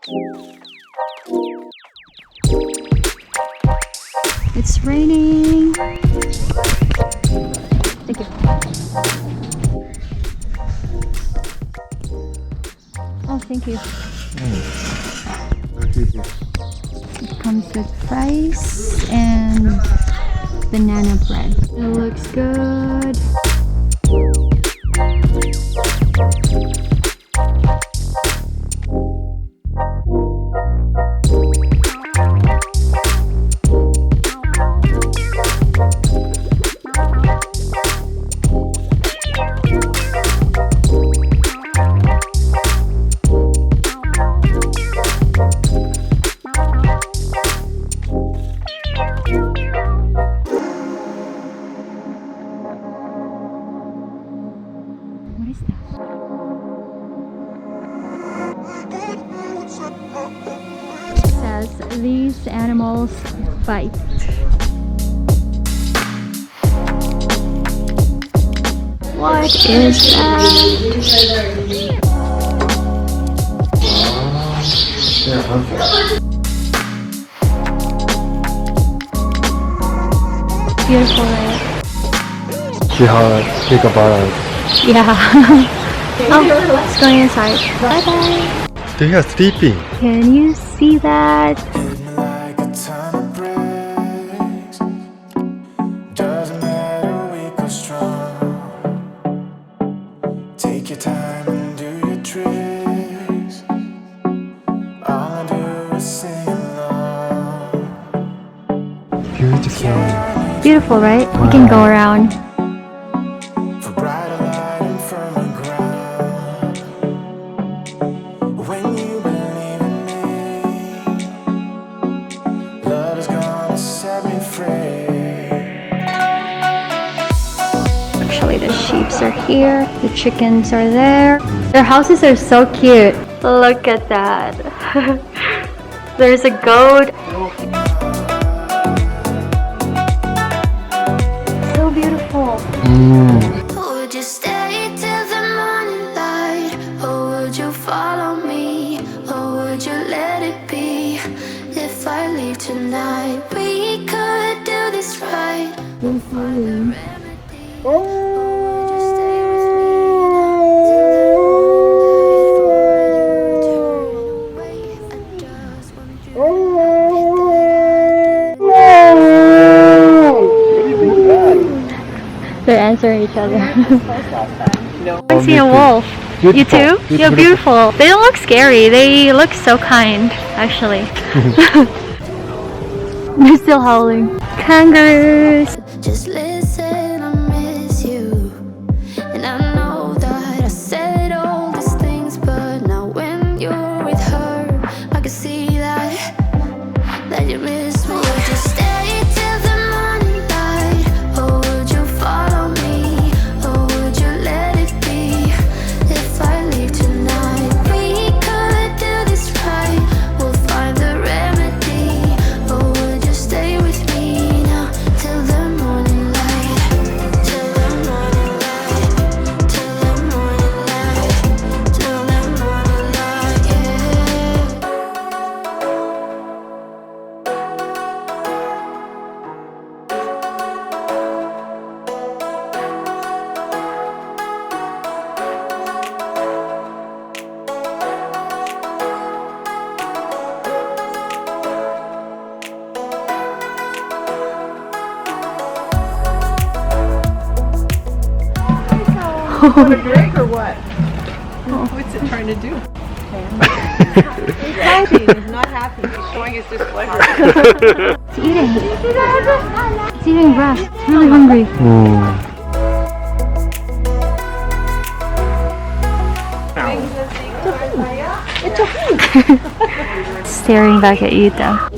It's raining. Thank you. Oh, thank you. It comes with rice and banana bread. It looks good. What is that? It says these animals bite. What is that? Beautiful, right? Take a bite. Yeah. Oh, it's going inside. Bye bye. They are sleeping. Can you see that? Like a ton of bricks. Doesn't matter weak or strong. Take your time and do your tricks. All I do is sing along. Beautiful. Beautiful, right? We can go around. For brighter light and firmer ground. When you believe in me, love is gonna set me free. Actually, the sheep are here. The chickens are there. Their houses are so cute. Look at that. There's a goat. So beautiful. Would you stay till the morning light? Or would you follow me? Or would you let it be? If I leave tonight, we could do this right. We'll find a remedy. Or would you stay with me till the morning light? Or would you turn away? I just want you They're answering each other. I see a wolf. Beautiful. You too? Yeah, beautiful. They don't look scary. They look so kind, actually. They're still howling. Kangaroos. Just listen, I miss you. And I know that I said all these things, but now when you're with her, I can see that you miss me. Would you stay till the morning light? Or would you follow me? Or would you let it be? If I leave tonight, we could do this right. We'll find the remedy. Or would you stay with me now till the morning light? Till the morning light. Till the morning light. Till the morning light, yeah. Want a drink or what? What's it trying to do? He's happy. He's not happy. He's showing his displeasure. It's eating. It's eating grass. It's really hungry. Staring back at Yuta.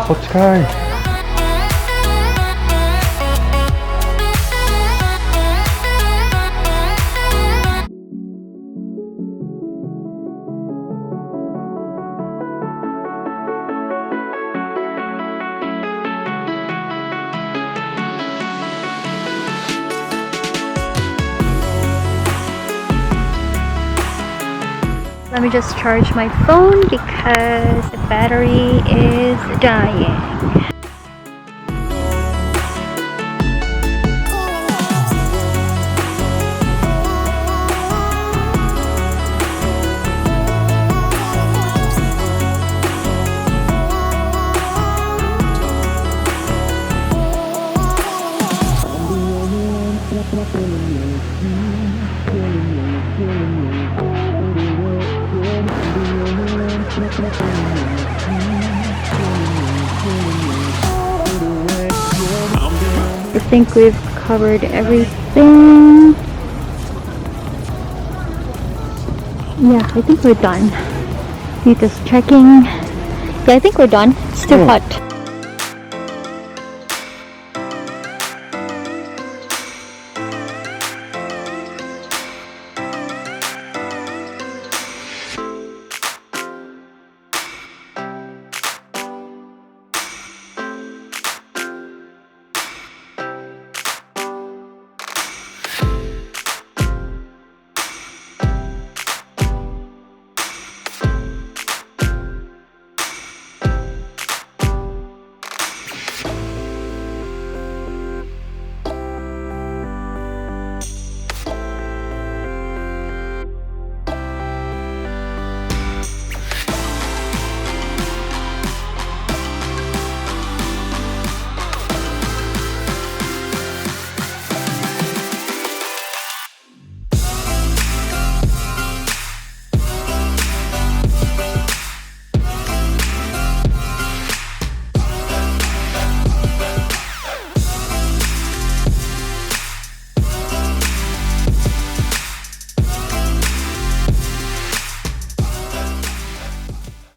어떡해. Let me just charge my phone because the battery is dying. I think we've covered everything. Yeah, I think we're done. Just checking. Yeah, I think we're done. It's too hot.